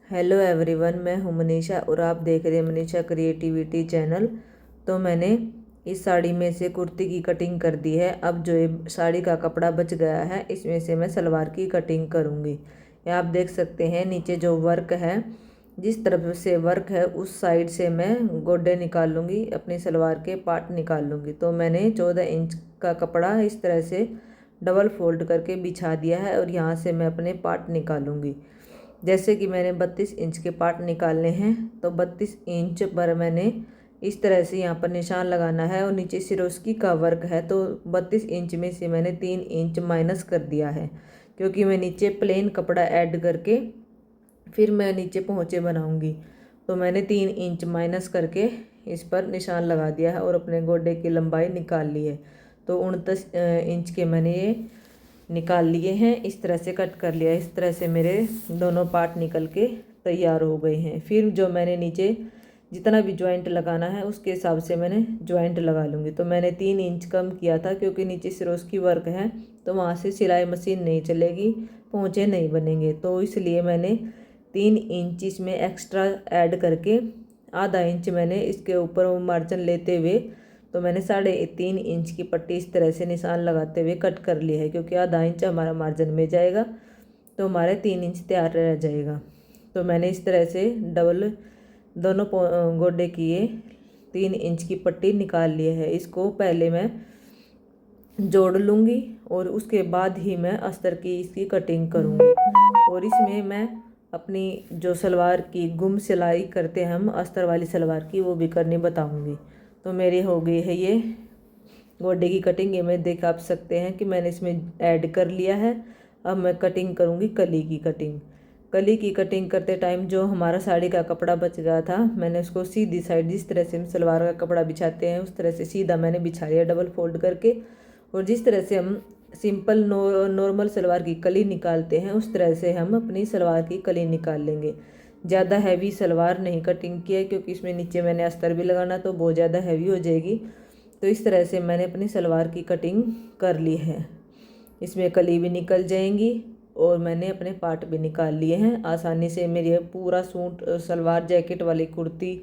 Hello everyone, मैं हूं मनीषा और आप देख रहे हैं मनीषा क्रिएटिविटी चैनल। तो मैंने इस साड़ी में से कुर्ती की कटिंग कर दी है। अब जो ये साड़ी का कपड़ा बच गया है इसमें से मैं सलवार की कटिंग करूंगी। ये आप देख सकते हैं नीचे जो वर्क है, जिस तरफ से वर्क है उस साइड से मैं गोड्डे निकाल लूँगी, अपनी सलवार के पार्ट निकाल लूँगी। तो मैंने 14 इंच का कपड़ा इस तरह से डबल फोल्ड करके बिछा दिया है और यहाँ से मैं अपने पार्ट निकालूंगी। जैसे कि मैंने 32 इंच के पार्ट निकालने हैं, तो 32 इंच पर मैंने इस तरह से यहाँ पर निशान लगाना है और नीचे सिरोस्की का वर्क है। तो 32 इंच में से मैंने 3 इंच माइनस कर दिया है, क्योंकि मैं नीचे प्लेन कपड़ा ऐड करके फिर मैं नीचे पहुँचे बनाऊँगी। तो मैंने 3 इंच माइनस करके इस पर निशान लगा दिया है और अपने गोडे की लंबाई निकाल ली है। तो 29 इंच के मैंने ये निकाल लिए हैं, इस तरह से कट कर लिया। इस तरह से मेरे दोनों पार्ट निकल के तैयार हो गए हैं। फिर जो मैंने नीचे जितना भी जॉइंट लगाना है उसके हिसाब से मैंने जॉइंट लगा लूँगी। तो मैंने 3 इंच कम किया था, क्योंकि नीचे सिरोस्की वर्क है तो वहाँ से सिलाई मशीन नहीं चलेगी, पोंचे नहीं बनेंगे। तो इसलिए मैंने 3 इंच इसमें एक्स्ट्रा ऐड करके आधा इंच मैंने इसके ऊपर वो मार्जिन लेते हुए, तो मैंने 3.5 इंच की पट्टी इस तरह से निशान लगाते हुए कट कर लिया है, क्योंकि आधा इंच हमारा मार्जिन में जाएगा तो हमारे 3 इंच तैयार रह जाएगा। तो मैंने इस तरह से डबल दोनों गोडे की ये 3 इंच की पट्टी निकाल ली है। इसको पहले मैं जोड़ लूँगी और उसके बाद ही मैं अस्तर की इसकी कटिंग करूँगी। और इसमें मैं अपनी जो सलवार की गुम सिलाई करते हैं हम अस्तर वाली सलवार की, वो भी करनी बताऊँगी। तो मेरी हो गई है ये गोडे की कटिंग। ये मैं देख आप सकते हैं कि मैंने इसमें ऐड कर लिया है। अब मैं कटिंग करूँगी कली की कटिंग। कली की कटिंग करते टाइम जो हमारा साड़ी का कपड़ा बच गया था, मैंने उसको सीधी साइड जिस तरह से हम सलवार का कपड़ा बिछाते हैं उस तरह से सीधा मैंने बिछा लिया डबल फोल्ड करके। और जिस तरह से हम सिंपल नॉर्मल सलवार की कली निकालते हैं उस तरह से हम अपनी सलवार की कली निकाल लेंगे। ज़्यादा हैवी सलवार नहीं कटिंग की है, क्योंकि इसमें नीचे मैंने अस्तर भी लगाना तो बहुत ज़्यादा हैवी हो जाएगी। तो इस तरह से मैंने अपनी सलवार की कटिंग कर ली है। इसमें कली भी निकल जाएंगी और मैंने अपने पार्ट भी निकाल लिए हैं। आसानी से मेरी पूरा सूट सलवार जैकेट वाली कुर्ती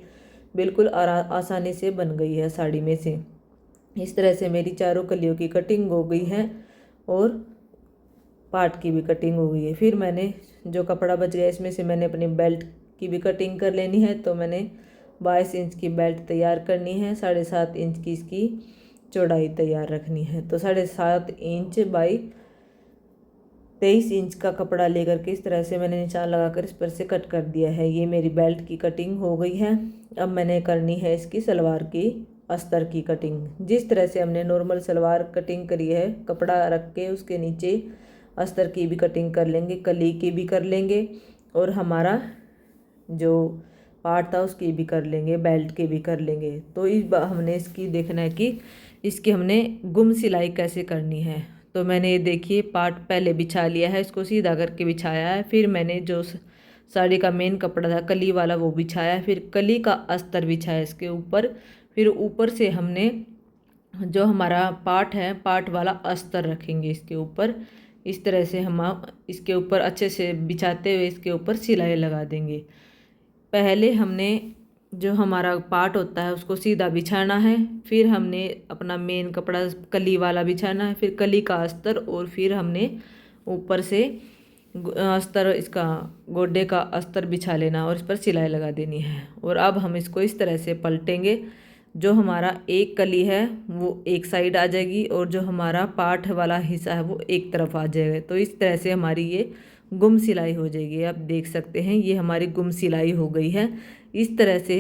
बिल्कुल आसानी से बन गई है साड़ी में से। इस तरह से मेरी चारों कलियों की कटिंग हो गई है और पार्ट की भी कटिंग हो गई है। फिर मैंने जो कपड़ा बच गया इसमें से मैंने अपनी बेल्ट की भी कटिंग कर लेनी है। तो मैंने 22 इंच की बेल्ट तैयार करनी है, 7.5 इंच की इसकी चौड़ाई तैयार रखनी है। तो 7.5 इंच बाई 23 इंच का कपड़ा लेकर के इस तरह से मैंने निशान लगाकर इस पर से कट कर दिया है। ये मेरी बेल्ट की कटिंग हो गई है। अब मैंने करनी है इसकी सलवार की अस्तर की कटिंग। जिस तरह से हमने नॉर्मल सलवार कटिंग करी है, कपड़ा रख के उसके नीचे अस्तर की भी कटिंग कर लेंगे, कली की भी कर लेंगे और हमारा जो पार्ट था उसकी भी कर लेंगे, बेल्ट की भी कर लेंगे। तो इस बार हमने इसकी देखना है कि इसकी हमने गुम सिलाई कैसे करनी है। तो मैंने ये देखिए पार्ट पहले बिछा लिया है, इसको सीधा करके बिछाया है। फिर मैंने जो साड़ी का मेन कपड़ा था कली वाला वो बिछाया है, फिर कली का अस्तर बिछाया इसके ऊपर। फिर ऊपर से हमने जो हमारा पार्ट है पार्ट वाला अस्तर रखेंगे इसके ऊपर। इस तरह से हम इसके ऊपर अच्छे से बिछाते हुए इसके ऊपर सिलाई लगा देंगे। पहले हमने जो हमारा पार्ट होता है उसको सीधा बिछाना है, फिर हमने अपना मेन कपड़ा कली वाला बिछाना है, फिर कली का अस्तर और फिर हमने ऊपर से अस्तर इसका गोड्डे का अस्तर बिछा लेना और इस पर सिलाई लगा देनी है। और अब हम इसको इस तरह से पलटेंगे। जो हमारा एक कली है वो एक साइड आ जाएगी और जो हमारा पार्ट वाला हिस्सा है वो एक तरफ आ जाएगा। तो इस तरह से हमारी ये गुम सिलाई हो जाएगी। आप देख सकते हैं ये हमारी गुम सिलाई हो गई है। इस तरह से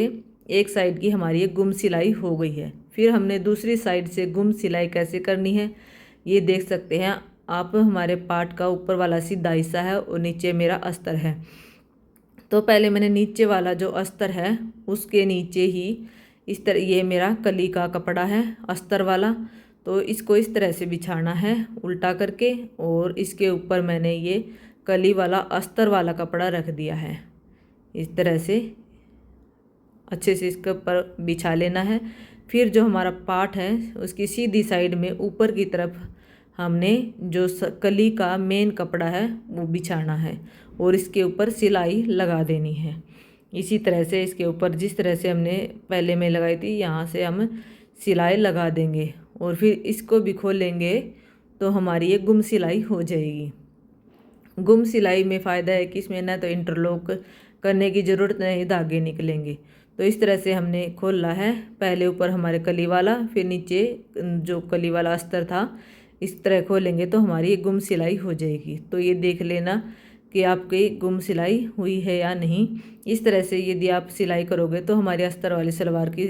एक साइड की हमारी ये गुम सिलाई हो गई है। फिर हमने दूसरी साइड से गुम सिलाई कैसे करनी है ये देख सकते हैं आप। हमारे पार्ट का ऊपर वाला सीधा हिस्सा है और नीचे मेरा अस्तर है। तो पहले मैंने नीचे वाला जो अस्तर है उसके नीचे ही इस तरह, ये मेरा कली का कपड़ा है अस्तर वाला, तो इसको इस तरह से बिछाना है उल्टा करके और इसके ऊपर मैंने ये कली वाला अस्तर वाला कपड़ा रख दिया है। इस तरह से अच्छे से इसके ऊपर बिछा लेना है। फिर जो हमारा पार्ट है उसकी सीधी साइड में ऊपर की तरफ हमने जो कली का मेन कपड़ा है वो बिछाना है और इसके ऊपर सिलाई लगा देनी है। इसी तरह से इसके ऊपर जिस तरह से हमने पहले में लगाई थी यहाँ से हम सिलाई लगा देंगे और फिर इसको भी खोलेंगे तो हमारी ये गुम सिलाई हो जाएगी। गुम सिलाई में फ़ायदा है कि इसमें ना तो इंटरलॉक करने की ज़रूरत नहीं, धागे निकलेंगे। तो इस तरह से हमने खोला है, पहले ऊपर हमारे कली वाला, फिर नीचे जो कली वाला अस्तर था, इस तरह खोलेंगे तो हमारी गुम सिलाई हो जाएगी। तो ये देख लेना कि आपकी गुम सिलाई हुई है या नहीं। इस तरह से यदि आप सिलाई करोगे तो हमारी अस्तर वाली सलवार की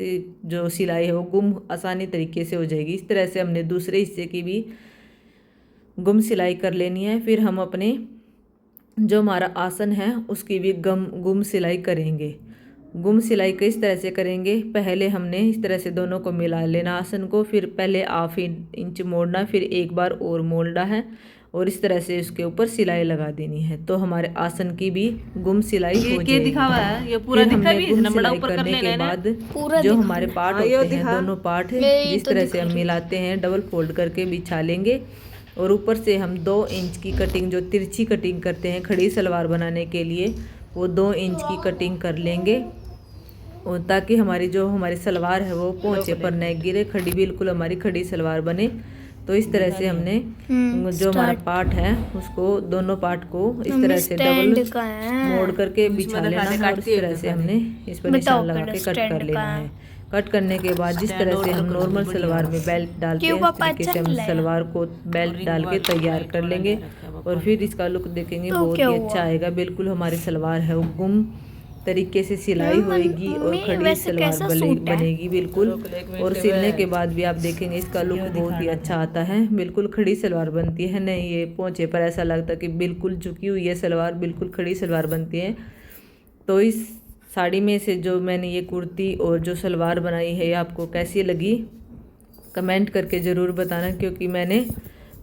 जो सिलाई है वो गुम आसानी तरीके से हो जाएगी। इस तरह से हमने दूसरे हिस्से की भी गुम सिलाई कर लेनी है। फिर हम अपने जो हमारा आसन है उसकी भी गुम सिलाई करेंगे। गुम सिलाई किस तरह से करेंगे, पहले हमने इस तरह से दोनों को मिला लेना आसन को, फिर पहले ½ इंच मोड़ना, फिर एक बार और मोड़ना है और इस तरह से उसके ऊपर सिलाई लगा देनी है। तो हमारे आसन की भी गुम सिलाई हो जाएगी। दिखावा है ये पूरा हमने गुम सिलाई करने के बाद जो हमारे पार्ट होते हैं, दोनों पार्ट जिस तरह से हम मिलाते हैं डबल फोल्ड करके बिछा लेंगे और ऊपर से हम 2 इंच की कटिंग, जो तिरछी कटिंग करते हैं खड़ी सलवार बनाने के लिए, वो 2 इंच की कटिंग कर लेंगे और ताकि हमारी सलवार है वो पोंचे पर न गिरे, खड़ी बिल्कुल हमारी खड़ी सलवार बने। तो इस तरह से हमने जो हमारा पार्ट है उसको, दोनों पार्ट को इस तरह से डबल मोड़ करके बिछा लेना है और इस तरह से हमने इस पर निशान लगा के कट कर लेना है। कट करने के बाद जिस तरह से हम नॉर्मल सलवार में बेल्ट डालते हैं उस तरीके से हम सलवार को बेल्ट डाल के तैयार कर लेंगे और फिर इसका लुक देखेंगे, बहुत ही अच्छा आएगा। बिल्कुल हमारी सलवार है वो गुम तरीके से सिलाई होएगी और खड़ी सलवार बनेगी बिल्कुल। और सिलने के बाद भी आप देखेंगे इसका लुक बहुत ही अच्छा आता है, बिल्कुल खड़ी सलवार बनती है। नहीं ये पोंचे पर ऐसा लगता है कि बिल्कुल झुकी हुई है सलवार, बिल्कुल खड़ी सलवार बनती है। तो इस साड़ी में से जो मैंने ये कुर्ती और जो सलवार बनाई है ये आपको कैसी लगी कमेंट करके ज़रूर बताना, क्योंकि मैंने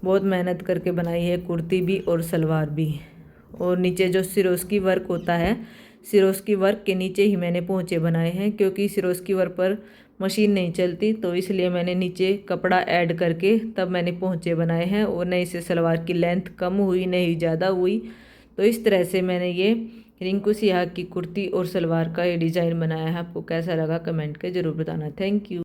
बहुत मेहनत करके बनाई है कुर्ती भी और सलवार भी। और नीचे जो सिरोस्की वर्क होता है, सिरोस्की वर्क के नीचे ही मैंने पोंचे बनाए हैं, क्योंकि सिरोस्की वर्क पर मशीन नहीं चलती तो इसलिए मैंने नीचे कपड़ा ऐड करके तब मैंने पोंचे बनाए हैं। और नहीं से सलवार की लेंथ कम हुई नहीं ज़्यादा हुई। तो इस तरह से मैंने ये रिंकू सिहा की कुर्ती और सलवार का ये डिज़ाइन बनाया है। आपको कैसा लगा कमेंट के ज़रूर बताना। Thank you.